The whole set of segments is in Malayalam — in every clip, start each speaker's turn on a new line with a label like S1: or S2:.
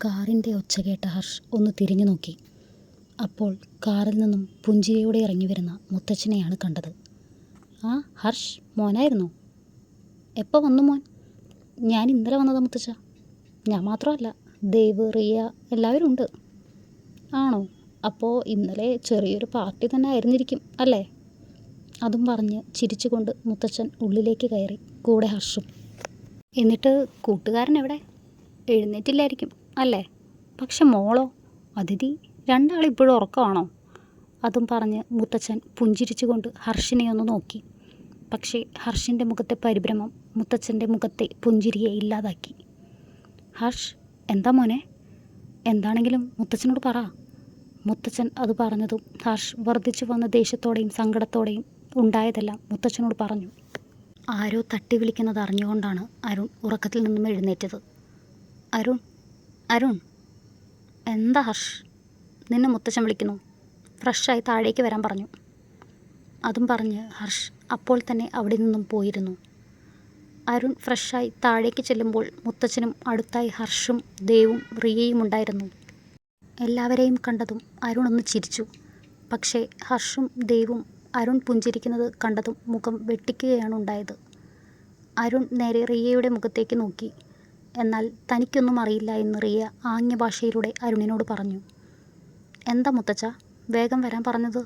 S1: കാറിൻ്റെ ഒച്ച കേട്ട ഹർഷ് ഒന്ന് തിരിഞ്ഞു നോക്കി. അപ്പോൾ കാറിൽ നിന്നും പുഞ്ചിരിയോടെ ഇറങ്ങി വരുന്ന മുത്തച്ഛനെയാണ് കണ്ടത്. ആ ഹർഷ്, മോനായിരുന്നോ? എപ്പോൾ വന്നു മോൻ? ഞാൻ ഇന്നലെ വന്നതാ മുത്തച്ഛ. ഞാൻ മാത്രമല്ല, ദേവ്, റിയ എല്ലാവരും ഉണ്ട്. ആണോ? അപ്പോൾ ഇന്നലെ ചെറിയൊരു പാർട്ടി തന്നെ ആയിരുന്നിരിക്കും അല്ലേ? അതും പറഞ്ഞ് ചിരിച്ചുകൊണ്ട് മുത്തച്ഛൻ ഉള്ളിലേക്ക് കയറി, കൂടെ ഹർഷും. എന്നിട്ട് കൂട്ടുകാരൻ എവിടെ? എഴുന്നേറ്റില്ലായിരിക്കും അല്ലേ? പക്ഷെ മോളോ, അതിഥി, രണ്ടാളിപ്പോഴും ഉറക്കമാണോ? അതും പറഞ്ഞ് മുത്തച്ഛൻ പുഞ്ചിരിച്ചുകൊണ്ട് ഹർഷിനെ ഒന്ന് നോക്കി. പക്ഷേ ഹർഷിൻ്റെ മുഖത്തെ പരിഭ്രമം മുത്തച്ഛൻ്റെ മുഖത്തെ പുഞ്ചിരിയെ ഇല്ലാതാക്കി. ഹർഷ്, എന്താ മോനെ? എന്താണെങ്കിലും മുത്തച്ഛനോട് പറ. മുത്തച്ഛൻ അത് പറഞ്ഞതും ഹർഷ് വർദ്ധിച്ചു വന്ന ദേഷ്യത്തോടെയും സങ്കടത്തോടെയും ഉണ്ടായതെല്ലാം മുത്തച്ഛനോട് പറഞ്ഞു. ആരോ തട്ടി വിളിക്കുന്നത് അറിഞ്ഞുകൊണ്ടാണ് അരുൺ ഉറക്കത്തിൽ നിന്നും എഴുന്നേറ്റത്. അരുൺ, അരുൺ. എന്താ ഹർഷ്? നിന്നെ മുത്തച്ഛൻ വിളിക്കുന്നു. ഫ്രഷായി താഴേക്ക് വരാൻ പറഞ്ഞു. അതും പറഞ്ഞ് ഹർഷ് അപ്പോൾ തന്നെ അവിടെ നിന്നും പോയിരുന്നു. അരുൺ ഫ്രഷായി താഴേക്ക് ചെല്ലുമ്പോൾ മുത്തച്ഛനും അടുത്തായി ഹർഷും ദേവും റിയയും ഉണ്ടായിരുന്നു. എല്ലാവരെയും കണ്ടതും അരുൺ ഒന്ന് ചിരിച്ചു. പക്ഷേ ഹർഷും ദേവും അരുൺ പുഞ്ചിരിക്കുന്നത് കണ്ടതും മുഖം വെട്ടിക്കുകയാണ് ഉണ്ടായത്. അരുൺ നേരെ റിയയുടെ മുഖത്തേക്ക് നോക്കി. എന്നാൽ തനിക്കൊന്നും അറിയില്ല എന്ന് റിയ ആംഗ്യഭാഷയിലൂടെ അരുണിനോട് പറഞ്ഞു. എന്താ മുത്തച്ഛ വേഗം വരാൻ പറഞ്ഞത്?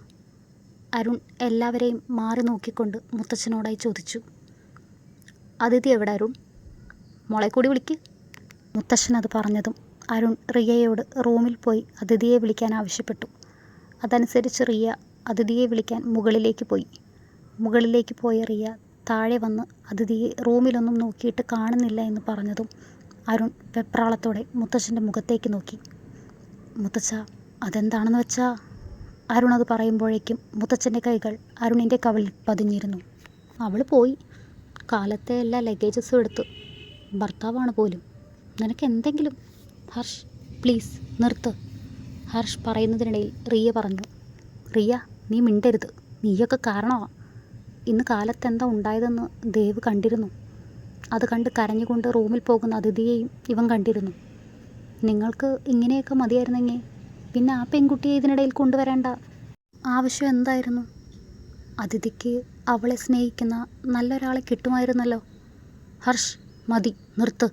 S1: അരുൺ എല്ലാവരെയും മാറി നോക്കിക്കൊണ്ട് മുത്തച്ഛനോടായി ചോദിച്ചു. അതിഥി എവിടെ അരുൺ? മോളെ കൂടി വിളിക്ക്. മുത്തച്ഛൻ അത് പറഞ്ഞതും അരുൺ റിയയോട് റൂമിൽ പോയി അതിഥിയെ വിളിക്കാൻ ആവശ്യപ്പെട്ടു. അതനുസരിച്ച് റിയ അതിഥിയെ വിളിക്കാൻ മുകളിലേക്ക് പോയി. മുകളിലേക്ക് പോയ റിയ താഴെ വന്ന് അതിഥിയെ റൂമിലൊന്നും നോക്കിയിട്ട് കാണുന്നില്ല എന്ന് പറഞ്ഞതും അരുൺ വെപ്രാളത്തോടെ മുത്തച്ഛൻ്റെ മുഖത്തേക്ക് നോക്കി. മുത്തച്ഛ, അതെന്താണെന്ന് വെച്ചാ. അരുൺ അത് പറയുമ്പോഴേക്കും മുത്തച്ഛൻ്റെ കൈകൾ അരുണിൻ്റെ കവിളിൽ പതിഞ്ഞിരുന്നു. അവൾ പോയി. കാലത്തെ എല്ലാ ലഗേജസും എടുത്തു. ഭർത്താവാണ് പോലും. നിനക്ക് എന്തെങ്കിലും. ഹർഷ്, പ്ലീസ് നിർത്ത്. ഹർഷ് പറയുന്നതിനിടയിൽ റിയ പറഞ്ഞു. റിയ, നീ മിണ്ടരുത്. നീയൊക്കെ കാരണമാണ്. ഇന്ന് കാലത്ത് എന്താ ഉണ്ടായതെന്ന് ദേവ് കണ്ടിരുന്നു. അത് കണ്ട് കരഞ്ഞുകൊണ്ട് റൂമിൽ പോകുന്ന അതിഥിയെയും ഇവൻ കണ്ടിരുന്നു. നിങ്ങൾക്ക് ഇങ്ങനെയൊക്കെ മതിയായിരുന്നെങ്കിൽ പിന്നെ ആ പെൺകുട്ടിയെ ഇതിനിടയിൽ കൊണ്ടുവരേണ്ട ആവശ്യം എന്തായിരുന്നു? അതിഥിക്ക് അവളെ സ്നേഹിക്കുന്ന നല്ലൊരാളെ കിട്ടുമായിരുന്നല്ലോ. ഹർഷ്, മതി, നിർത്ത്.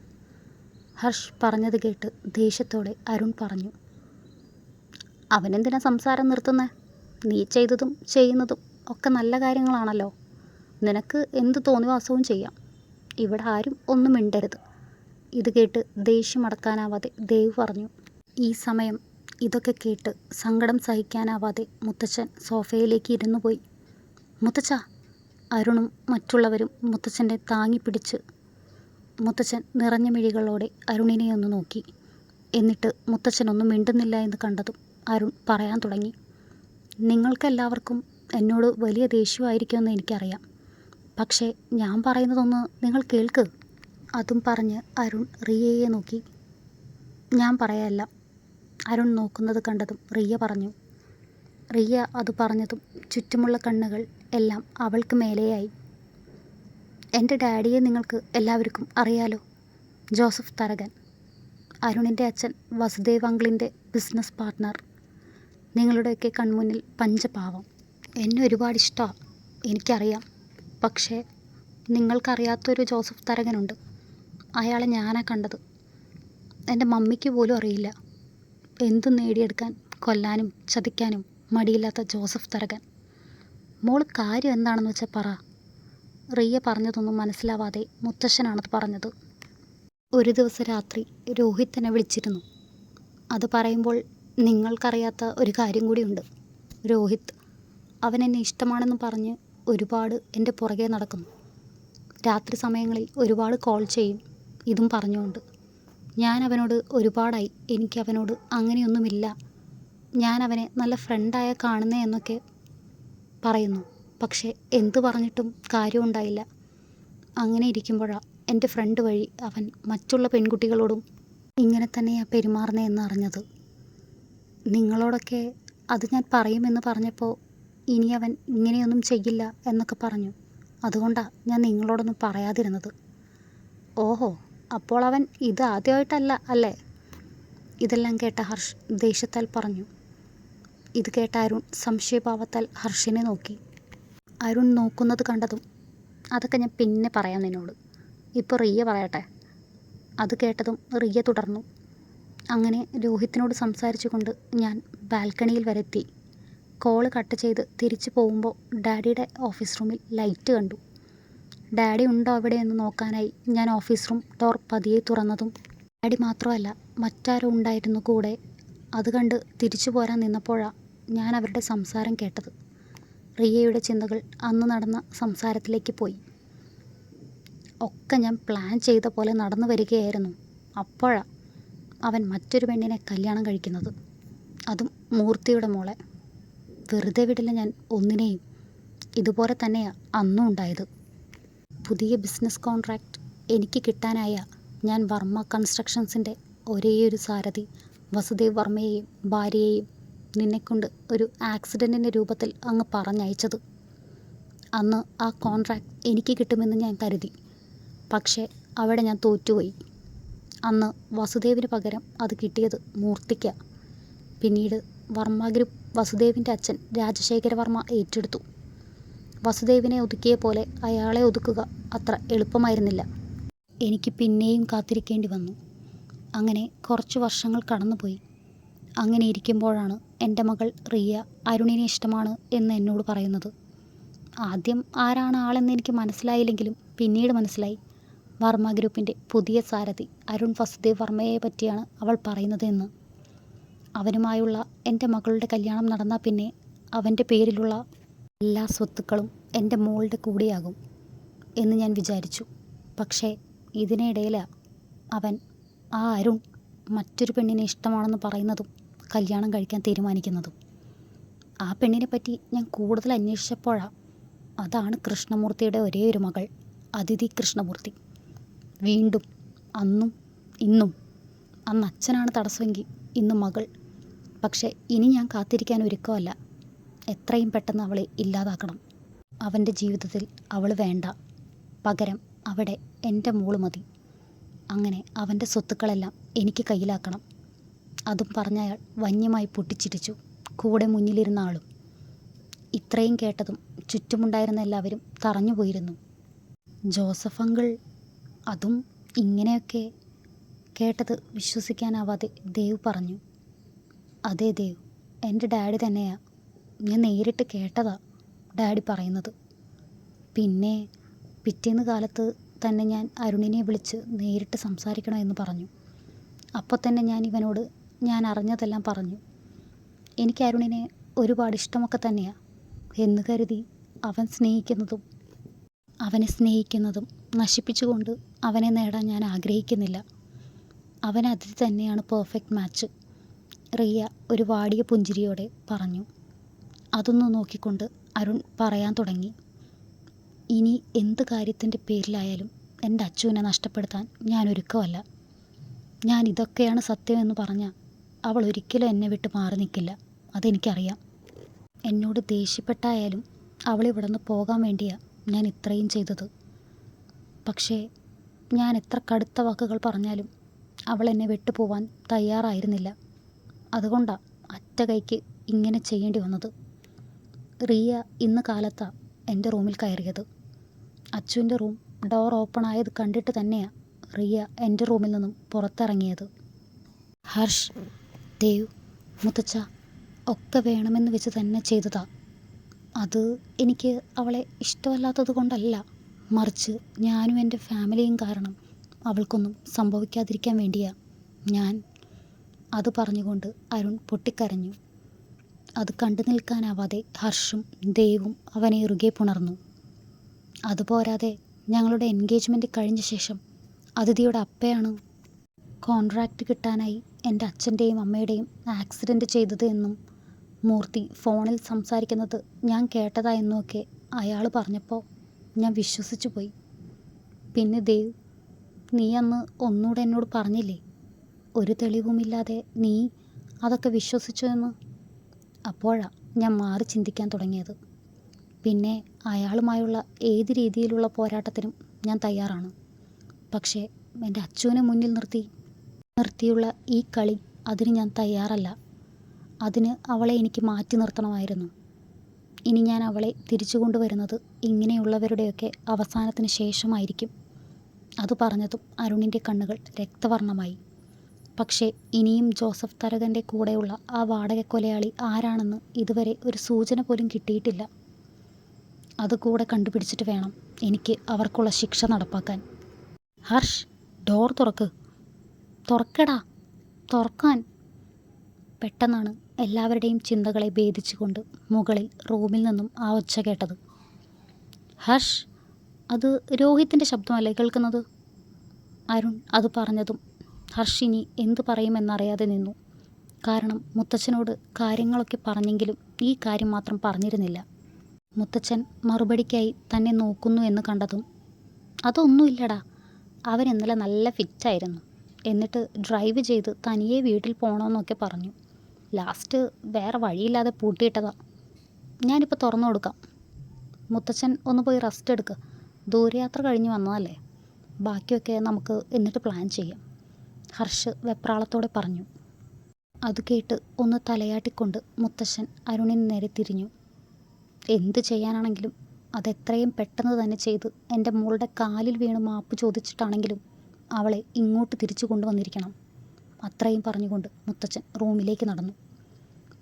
S1: ഹർഷ് പറഞ്ഞത് കേട്ട് ദേഷ്യത്തോടെ അരുൺ പറഞ്ഞു. അവനെന്തിനാ സംസാരം നിർത്തുന്നേ? നീ ചെയ്തതും ചെയ്യുന്നതും ഒക്കെ നല്ല കാര്യങ്ങളാണല്ലോ. നിനക്ക് എന്ത് തോന്നിവാസവും ചെയ്യാം. ഇവിടെ ആരും ഒന്നും മിണ്ടരുത്. ഇത് കേട്ട് ദേഷ്യം അടക്കാനാവാതെ ദേവ് പറഞ്ഞു. ഈ സമയം ഇതൊക്കെ കേട്ട് സങ്കടം സഹിക്കാനാവാതെ മുത്തച്ഛൻ സോഫയിലേക്ക് ഇരുന്നു പോയി. മുത്തച്ഛ. അരുണും മറ്റുള്ളവരും മുത്തച്ഛൻ്റെ താങ്ങി പിടിച്ച്. മുത്തച്ഛൻ നിറഞ്ഞ മിഴികളോടെ അരുണിനെ ഒന്ന് നോക്കി. എന്നിട്ട് മുത്തച്ഛനൊന്നും മിണ്ടുന്നില്ല എന്ന് കണ്ടതും അരുൺ പറയാൻ തുടങ്ങി. നിങ്ങൾക്കെല്ലാവർക്കും എന്നോട് വലിയ ദേഷ്യമായിരിക്കുമെന്ന് എനിക്കറിയാം. പക്ഷേ ഞാൻ പറയുന്നതൊന്ന് നിങ്ങൾ കേൾക്ക്. അതും പറഞ്ഞ് അരുൺ റിയയെ നോക്കി. ഞാൻ പറയാല്ല. അരുൺ നോക്കുന്നത് കണ്ടതും റിയ പറഞ്ഞു. റിയ അത് പറഞ്ഞതും ചുറ്റുമുള്ള കണ്ണുകൾ എല്ലാം അവൾക്ക് മേലെയായി. എൻ്റെ ഡാഡിയെ നിങ്ങൾക്ക് എല്ലാവർക്കും അറിയാലോ. ജോസഫ് തരകൻ, അരുണിൻ്റെ അച്ഛൻ, വസുദേവ് അങ്കിളിൻ്റെ ബിസിനസ് പാർട്ട്ണർ. നിങ്ങളുടെയൊക്കെ കൺമുന്നിൽ പഞ്ചപാവം. എന്നെ ഒരുപാട് ഇഷ്ടമാണ്, എനിക്കറിയാം. പക്ഷേ നിങ്ങൾക്കറിയാത്തൊരു ജോസഫ് തരകനുണ്ട്. അയാളെ ഞാനാ കണ്ടത്. എൻ്റെ മമ്മിക്ക് പോലും അറിയില്ല. എന്തും നേടിയെടുക്കാൻ കൊല്ലാനും ചതിക്കാനും മടിയില്ലാത്ത ജോസഫ് തരകൻ. മോൾ കാര്യം എന്താണെന്ന് വെച്ചാൽ പറ. റിയ പറഞ്ഞതൊന്നും മനസ്സിലാവാതെ മുത്തശ്ശനാണത് പറഞ്ഞത്. ഒരു ദിവസം രാത്രി രോഹിത് എന്നെ വിളിച്ചിരുന്നു. അത് പറയുമ്പോൾ നിങ്ങൾക്കറിയാത്ത ഒരു കാര്യം കൂടിയുണ്ട്. രോഹിത്, അവൻ എന്നെ ഇഷ്ടമാണെന്ന് പറഞ്ഞ് ഒരുപാട് എൻ്റെ പുറകെ നടക്കുന്നു. രാത്രി സമയങ്ങളിൽ ഒരുപാട് കോൾ ചെയ്യും, ഇതും പറഞ്ഞുകൊണ്ട്. ഞാൻ അവനോട് ഒരുപാടായി, എനിക്ക് അവനോട് അങ്ങനെയൊന്നുമില്ല, ഞാൻ അവനെ നല്ല ഫ്രണ്ടായ കാണുന്നേ എന്നൊക്കെ പറയുന്നു. പക്ഷേ എന്തു പറഞ്ഞിട്ടും കാര്യമുണ്ടായില്ല. അങ്ങനെ ഇരിക്കുമ്പോഴാണ് എൻ്റെ ഫ്രണ്ട് വഴി അവൻ മറ്റുള്ള പെൺകുട്ടികളോടും ഇങ്ങനെ തന്നെയാണ് പെരുമാറുന്നതെന്ന് അറിഞ്ഞത്. നിങ്ങളോടൊക്കെ അത് ഞാൻ പറയുമെന്ന് പറഞ്ഞപ്പോൾ ഇനി അവൻ ഇങ്ങനെയൊന്നും ചെയ്യില്ല എന്നൊക്കെ പറഞ്ഞു. അതുകൊണ്ടാണ് ഞാൻ നിങ്ങളോടൊന്നും പറയാതിരുന്നത്. ഓഹോ, അപ്പോൾ അവൻ ഇത് ആദ്യമായിട്ടല്ല അല്ലേ? ഇതെല്ലാം കേട്ട ഹർഷ് ദേഷ്യത്താൽ പറഞ്ഞു. ഇത് കേട്ട അരുൺ സംശയഭാവത്താൽ ഹർഷിനെ നോക്കി. അരുൺ നോക്കുന്നത് കണ്ടതും, അതൊക്കെ ഞാൻ പിന്നെ പറയാം നിന്നോട്, ഇപ്പോൾ റിയ പറയട്ടെ. അത് കേട്ടതും റിയ തുടർന്നു. അങ്ങനെ രോഹിത്തിനോട് സംസാരിച്ചു കൊണ്ട് ഞാൻ ബാൽക്കണിയിൽ വരെ എത്തി. കോള് കട്ട് ചെയ്ത് തിരിച്ചു പോകുമ്പോൾ ഡാഡിയുടെ ഓഫീസ് റൂമിൽ ലൈറ്റ് കണ്ടു. ഡാഡി ഉണ്ടോ അവിടെ എന്ന് നോക്കാനായി ഞാൻ ഓഫീസ് റൂം ഡോർ പതിയെ തുറന്നതും ഡാഡി മാത്രമല്ല മറ്റാരോ ഉണ്ടായിരുന്നു കൂടെ. അത് കണ്ട് തിരിച്ചു പോരാൻ നിന്നപ്പോഴാണ് ഞാൻ അവരുടെ സംസാരം കേട്ടത്. റിയയുടെ ചിന്തകൾ അന്ന് നടന്ന സംസാരത്തിലേക്ക് പോയി. ഒക്കെ ഞാൻ പ്ലാൻ ചെയ്ത പോലെ നടന്നു വരികയായിരുന്നു. അപ്പോഴാണ് അവൻ മറ്റൊരു പെണ്ണിനെ കല്യാണം കഴിക്കുന്നത്, അതും മൂർത്തിയുടെ മോളെ. വെറുതെ വിടില്ല ഞാൻ ഒന്നിനെയും. ഇതുപോലെ തന്നെയാണ് അന്നും ഉണ്ടായത്. പുതിയ ബിസിനസ് കോൺട്രാക്റ്റ് എനിക്ക് കിട്ടാനായ ഞാൻ വർമ്മ കൺസ്ട്രക്ഷൻസിൻ്റെ ഒരേയൊരു സാരഥി വസുദേവ് വർമ്മയെയും ഭാര്യയെയും നിന്നെക്കൊണ്ട് ഒരു ആക്സിഡൻറ്റിൻ്റെ രൂപത്തിൽ അങ്ങ് പറഞ്ഞയച്ചത്. അന്ന് ആ കോൺട്രാക്റ്റ് എനിക്ക് കിട്ടുമെന്ന് ഞാൻ കരുതി. പക്ഷേ അവിടെ ഞാൻ തോറ്റുപോയി. അന്ന് വസുദേവിന് പകരം അത് കിട്ടിയത് മൂർത്തിക്കാണ്. പിന്നീട് വർമ്മ ഗ്രൂപ്പ് വസുദേവിൻ്റെ അച്ഛൻ രാജശേഖര വർമ്മ ഏറ്റെടുത്തു. വസുദേവിനെ ഒതുക്കിയ പോലെ അയാളെ ഒതുക്കുക അത്ര എളുപ്പമായിരുന്നില്ല. എനിക്ക് പിന്നെയും കാത്തിരിക്കേണ്ടി വന്നു. അങ്ങനെ കുറച്ച് വർഷങ്ങൾ കടന്നുപോയി. അങ്ങനെ ഇരിക്കുമ്പോഴാണ് എൻ്റെ മകൾ റിയ അരുണിനെ ഇഷ്ടമാണ് എന്ന് എന്നോട് പറയുന്നത്. ആദ്യം ആരാണ് ആളെന്ന് എനിക്ക് മനസ്സിലായില്ലെങ്കിലും പിന്നീട് മനസ്സിലായി. വർമ്മ ഗ്രൂപ്പിൻ്റെ പുതിയ സാരഥി അരുൺ വസുദേവ് വർമ്മയെ പറ്റിയാണ് അവൾ പറയുന്നത് എന്ന്. അവനുമായുള്ള എൻ്റെ മകളുടെ കല്യാണം നടന്നാൽ പിന്നെ അവൻ്റെ പേരിലുള്ള എല്ലാ സ്വത്തുക്കളും എൻ്റെ മോളുടെ കൂടെയാകും എന്ന് ഞാൻ വിചാരിച്ചു. പക്ഷേ ഇതിനിടയിലാണ് അവൻ, ആ അരുൺ, മറ്റൊരു പെണ്ണിനെ ഇഷ്ടമാണെന്ന് പറയുന്നതും കല്യാണം കഴിക്കാൻ തീരുമാനിക്കുന്നതും. ആ പെണ്ണിനെ പറ്റി ഞാൻ കൂടുതൽ അന്വേഷിച്ചപ്പോഴാണ് അതാണ് കൃഷ്ണമൂർത്തിയുടെ ഒരേ ഒരു മകൾ അതിഥി കൃഷ്ണമൂർത്തി. വീണ്ടും അന്നും ഇന്നും. അന്ന് അച്ഛനാണ് തടസ്സമെങ്കിൽ ഇന്ന് മകൾ. പക്ഷേ ഇനി ഞാൻ കാത്തിരിക്കാൻ ഒരുക്കമല്ല. എത്രയും പെട്ടെന്ന് അവളെ ഇല്ലാതാക്കണം. അവൻ്റെ ജീവിതത്തിൽ അവൾ വേണ്ട. പകരം അവിടെ എൻ്റെ മോള് മതി. അങ്ങനെ അവൻ്റെ സ്വത്തുക്കളെല്ലാം എനിക്ക് കയ്യിലാക്കണം. അതും പറഞ്ഞയാൾ വന്യമായി പൊട്ടിച്ചിരിച്ചു, കൂടെ മുന്നിലിരുന്ന ആളും. ഇത്രയും കേട്ടതും ചുറ്റുമുണ്ടായിരുന്ന എല്ലാവരും തറഞ്ഞുപോയിരുന്നു. ജോസഫ് അങ്കിൾ, അതും ഇങ്ങനെയൊക്കെ? കേട്ടത് വിശ്വസിക്കാനാവാതെ ദേവ് പറഞ്ഞു. അതെ ദേവ്, എൻ്റെ ഡാഡി തന്നെയാ. ഞാൻ നേരിട്ട് കേട്ടതാ ഡാഡി പറയുന്നത്. പിന്നെ പിറ്റേന്ന് കാലത്ത് തന്നെ ഞാൻ അരുണിനെ വിളിച്ച് നേരിട്ട് സംസാരിക്കണമെന്ന് പറഞ്ഞു. അപ്പോൾ തന്നെ ഞാൻ ഇവനോട് ഞാൻ അറിഞ്ഞതെല്ലാം പറഞ്ഞു. എനിക്ക് അരുണിനെ ഒരുപാട് ഇഷ്ടമൊക്കെ തന്നെയാണ് എന്ന് കരുതി അവനെ സ്നേഹിക്കുന്നതും നശിപ്പിച്ചുകൊണ്ട് അവനെ നേടാൻ ഞാൻ ആഗ്രഹിക്കുന്നില്ല. അവൻ അതിൽ തന്നെയാണ് പെർഫെക്റ്റ് മാച്ച്. റിയ ഒരു വാടിയ പുഞ്ചിരിയോടെ പറഞ്ഞു. അതൊന്ന് നോക്കിക്കൊണ്ട് അരുൺ പറയാൻ തുടങ്ങി. ഇനി എന്ത് കാര്യത്തിൻ്റെ പേരിലായാലും എൻ്റെ അച്ചുവിനെ നഷ്ടപ്പെടുത്താൻ ഞാൻ ഒരുക്കമല്ല. ഞാൻ ഇതൊക്കെയാണ് സത്യമെന്ന് പറഞ്ഞാൽ അവൾ ഒരിക്കലും എന്നെ വിട്ട് മാറി നിൽക്കില്ല. അതെനിക്കറിയാം. എന്നോട് ദേഷ്യപ്പെട്ടായാലും അവളിവിടെ നിന്ന് പോകാൻ വേണ്ടിയാണ് ഞാൻ ഇത്രയും ചെയ്തത്. പക്ഷേ ഞാൻ എത്ര കടുത്ത വാക്കുകൾ പറഞ്ഞാലും അവൾ എന്നെ വിട്ടുപോവാൻ തയ്യാറായിരുന്നില്ല. അതുകൊണ്ടാണ് അറ്റ കൈക്ക് ഇങ്ങനെ ചെയ്യേണ്ടി വന്നത്. റിയ ഇന്ന് കാലത്താണ് എൻ്റെ റൂമിൽ കയറിയത്. അച്ചുവിൻ്റെ റൂം ഡോർ ഓപ്പൺ ആയത് കണ്ടിട്ട് തന്നെയാണ് റിയ എൻ്റെ റൂമിൽ നിന്നും പുറത്തിറങ്ങിയത്. ഹർഷ്, ദേവ്, മുത്തച്ഛ ഒക്കെ വേണമെന്ന് വെച്ച് തന്നെ ചെയ്തതാ. അത് എനിക്ക് അവളെ ഇഷ്ടമല്ലാത്തത് കൊണ്ടല്ല, മറിച്ച് ഞാനും എൻ്റെ ഫാമിലിയും കാരണം അവൾക്കൊന്നും സംഭവിക്കാതിരിക്കാൻ വേണ്ടിയാണ് ഞാൻ. അത് പറഞ്ഞുകൊണ്ട് അരുൺ പൊട്ടിക്കരഞ്ഞു. അത് കണ്ടു നിൽക്കാനാവാതെ ഹർഷും ദേവും അവനെ ഇറുകെ പുണർന്നു. അതുപോരാതെ ഞങ്ങളുടെ എൻഗേജ്മെൻറ്റ് കഴിഞ്ഞ ശേഷം അതിഥിയുടെ അപ്പയാണ് കോൺട്രാക്റ്റ് കിട്ടാനായി എൻ്റെ അച്ഛൻ്റെയും അമ്മയുടെയും ആക്സിഡൻറ്റ് ചെയ്തത് എന്നും മൂർത്തി ഫോണിൽ സംസാരിക്കുന്നത് ഞാൻ കേട്ടതായെന്നുമൊക്കെ അയാൾ പറഞ്ഞപ്പോൾ ഞാൻ വിശ്വസിച്ചു പോയി. പിന്നെ ദേവ്, നീ അന്ന് ഒന്നുകൂടെ എന്നോട് പറഞ്ഞില്ലേ, ഒരു തെളിവുമില്ലാതെ നീ അതൊക്കെ വിശ്വസിച്ചു എന്ന്? അപ്പോഴാണ് ഞാൻ മാറി ചിന്തിക്കാൻ തുടങ്ങിയത്. പിന്നെ അയാളുമായുള്ള ഏത് രീതിയിലുള്ള പോരാട്ടത്തിനും ഞാൻ തയ്യാറാണ്. പക്ഷേ എൻ്റെ അച്ചുവിനെ മുന്നിൽ നിർത്തിയുള്ള ഈ കളി അതിന് ഞാൻ തയ്യാറല്ല. അതിന് അവളെ എനിക്ക് മാറ്റി നിർത്തണമായിരുന്നു. ഇനി ഞാൻ അവളെ തിരിച്ചു കൊണ്ടുവരുന്നത് ഇങ്ങനെയുള്ളവരുടെയൊക്കെ അവസാനത്തിന് ശേഷമായിരിക്കും. അത് പറഞ്ഞതും അരുണിൻ്റെ കണ്ണുകൾ രക്തവർണ്ണമായി. പക്ഷേ ഇനിയും ജോസഫ് തരകൻ്റെ കൂടെയുള്ള ആ വാടക കൊലയാളി ആരാണെന്ന് ഇതുവരെ ഒരു സൂചന പോലും കിട്ടിയിട്ടില്ല. അതുകൂടെ കണ്ടുപിടിച്ചിട്ട് വേണം എനിക്ക് അവർക്കുള്ള ശിക്ഷ നടപ്പാക്കാൻ. ഹർഷ്, ഡോർ തുറക്ക്. തുറക്കടാ, തുറക്കാൻ. പെട്ടെന്നാണ് എല്ലാവരുടെയും ചിന്തകളെ ഭേദിച്ചുകൊണ്ട് മുകളിൽ റൂമിൽ നിന്നും ആ ഒച്ച കേട്ടത്. ഹർഷ്, അത് രോഹിത്തിൻ്റെ ശബ്ദമല്ലേ കേൾക്കുന്നത്? അരുൺ അത് പറഞ്ഞതും ഹർഷ് ഇനി എന്തു പറയുമെന്നറിയാതെ നിന്നു. കാരണം മുത്തച്ഛനോട് കാര്യങ്ങളൊക്കെ പറഞ്ഞെങ്കിലും ഈ കാര്യം മാത്രം പറഞ്ഞിരുന്നില്ല. മുത്തച്ഛൻ മറുപടിക്കായി തന്നെ നോക്കുന്നു എന്ന് കണ്ടതും, അതൊന്നുമില്ലടാ, അവൻ ഇന്നലെ നല്ല ഫിറ്റായിരുന്നു. എന്നിട്ട് ഡ്രൈവ് ചെയ്ത് തനിയെ വീട്ടിൽ പോകണമെന്നൊക്കെ പറഞ്ഞു. ലാസ്റ്റ് വേറെ വഴിയില്ലാതെ പൂട്ടിയിട്ടതാ. ഞാനിപ്പോൾ തുറന്നു കൊടുക്കാം. മുത്തച്ഛൻ ഒന്ന് പോയി റെസ്റ്റ് എടുക്കുക. ദൂരയാത്ര കഴിഞ്ഞ് വന്നതല്ലേ. ബാക്കിയൊക്കെ നമുക്ക് എന്നിട്ട് പ്ലാൻ ചെയ്യാം, ഹർഷ് വെപ്രാളത്തോടെ പറഞ്ഞു. അത് കേട്ട് ഒന്ന് തലയാട്ടിക്കൊണ്ട് മുത്തശ്ശൻ അരുണിന് നേരെ തിരിഞ്ഞു. എന്ത് ചെയ്യാനാണെങ്കിലും അതെത്രയും പെട്ടെന്ന് തന്നെ ചെയ്ത് എൻ്റെ മോളുടെ കാലിൽ വീണ് മാപ്പ് ചോദിച്ചിട്ടാണെങ്കിലും അവളെ ഇങ്ങോട്ട് തിരിച്ചു കൊണ്ടുവന്നിരിക്കണം. അത്രയും പറഞ്ഞുകൊണ്ട് മുത്തച്ഛൻ റൂമിലേക്ക് നടന്നു.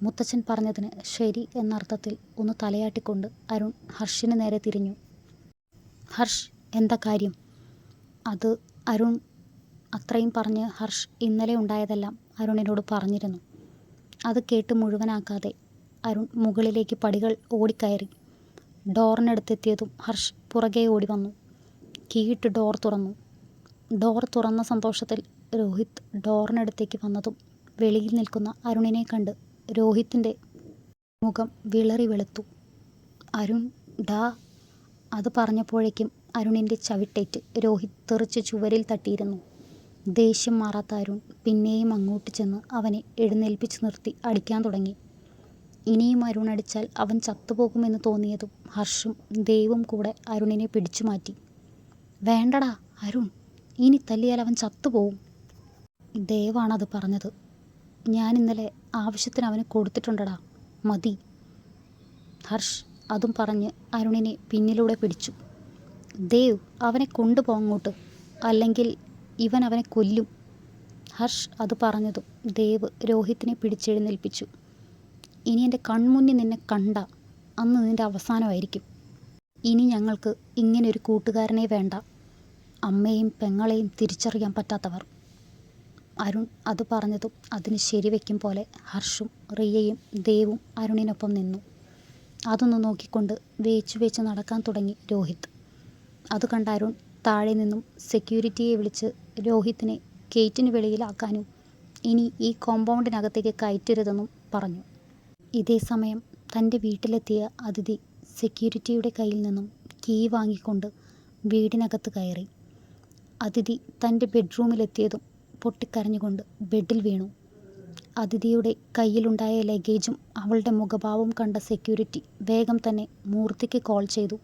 S1: മുത്തച്ഛൻ പറഞ്ഞതിന് ശരി എന്നർത്ഥത്തിൽ ഒന്ന് തലയാട്ടിക്കൊണ്ട് അരുൺ ഹർഷിന് നേരെ തിരിഞ്ഞു. ഹർഷ്, എന്താ കാര്യം? അത് അരുൺ അത്രയും പറഞ്ഞ് ഹർഷ് ഇന്നലെ ഉണ്ടായതെല്ലാം അരുണിനോട് പറഞ്ഞിരുന്നു. അത് കേട്ട് മുഴുവനാക്കാതെ അരുൺ മുകളിലേക്ക് പടികൾ ഓടിക്കയറി. ഡോറിനടുത്തെത്തിയതും ഹർഷ് പുറകെ ഓടി വന്നു. കീയിട്ട് ഡോർ തുറന്നു. ഡോർ തുറന്ന സന്തോഷത്തിൽ രോഹിത് ഡോറിനടുത്തേക്ക് വന്നതും വെളിയിൽ നിൽക്കുന്ന അരുണിനെ കണ്ട് രോഹിത്തിൻ്റെ മുഖം വിളറി വെളുത്തു. അരുൺ ഡാ. അത് പറഞ്ഞപ്പോഴേക്കും അരുണിൻ്റെ ചവിട്ടേറ്റ് രോഹിത് തെറിച്ച് ചുവരിൽ തട്ടിയിരുന്നു. ദേഷ്യം മാറാത്ത അരുൺ പിന്നെയും അങ്ങോട്ട് ചെന്ന് അവനെ എഴുന്നേൽപ്പിച്ച് നിർത്തി അടിക്കാൻ തുടങ്ങി. ഇനിയും അരുൺ അടിച്ചാൽ അവൻ ചത്തുപോകുമെന്ന് തോന്നിയതും ഹർഷും ദേവും കൂടെ അരുണിനെ പിടിച്ചു മാറ്റി. വേണ്ടടാ അരുൺ, ഇനി തല്ലിയാൽ അവൻ ചത്തുപോകും. ദേവാണത് പറഞ്ഞത്. ഞാൻ ഇന്നലെ ആവശ്യത്തിന് അവന് കൊടുത്തിട്ടുണ്ടടാ, മതി. ഹർഷ് അതും പറഞ്ഞ് അരുണിനെ പിന്നിലൂടെ പിടിച്ചു. ദേവ്, അവനെ കൊണ്ടുപോ അങ്ങോട്ട്, അല്ലെങ്കിൽ ഇവൻ അവനെ കൊല്ലും. ഹർഷ് അത് പറഞ്ഞതും ദേവ് രോഹിത്തിനെ പിടിച്ചെഴുന്നേൽപ്പിച്ചു. ഇനി എൻ്റെ കൺമുന്നിൽ നിന്നെ കണ്ട അന്ന് നിൻ്റെ അവസാനമായിരിക്കും. ഇനി ഞങ്ങൾക്ക് ഇങ്ങനൊരു കൂട്ടുകാരനെ വേണ്ട, അമ്മയും പെങ്ങളെയും തിരിച്ചറിയാൻ പറ്റാത്തവർ. അരുൺ അത് പറഞ്ഞതും അതിന് ശരിവെക്കും പോലെ ഹർഷും റിയയും ദേവും അരുണിനൊപ്പം നിന്നു. അതൊന്ന് നോക്കിക്കൊണ്ട് വേച്ചു നടക്കാൻ തുടങ്ങി രോഹിത്. അത് കണ്ട അരുൺ താഴെ നിന്നും സെക്യൂരിറ്റിയെ വിളിച്ച് രോഹിത്തിനെ ഗേറ്റിന് വെളിയിലാക്കാനും ഇനി ഈ കോമ്പൗണ്ടിനകത്തേക്ക് കയറ്റരുതെന്നും പറഞ്ഞു. ഇതേ സമയം തൻ്റെ വീട്ടിലെത്തിയ അതിഥി സെക്യൂരിറ്റിയുടെ കയ്യിൽ നിന്നും കീ വാങ്ങിക്കൊണ്ട് വീടിനകത്ത് കയറി. അതിഥി തൻ്റെ ബെഡ്റൂമിലെത്തിയതും പൊട്ടിക്കരഞ്ഞുകൊണ്ട് ബെഡിൽ വീണു. അതിഥിയുടെ കയ്യിലുണ്ടായ ലഗേജും അവളുടെ മുഖഭാവവും കണ്ട സെക്യൂരിറ്റി വേഗം തന്നെ മൂർത്തിക്ക് കോൾ ചെയ്തു.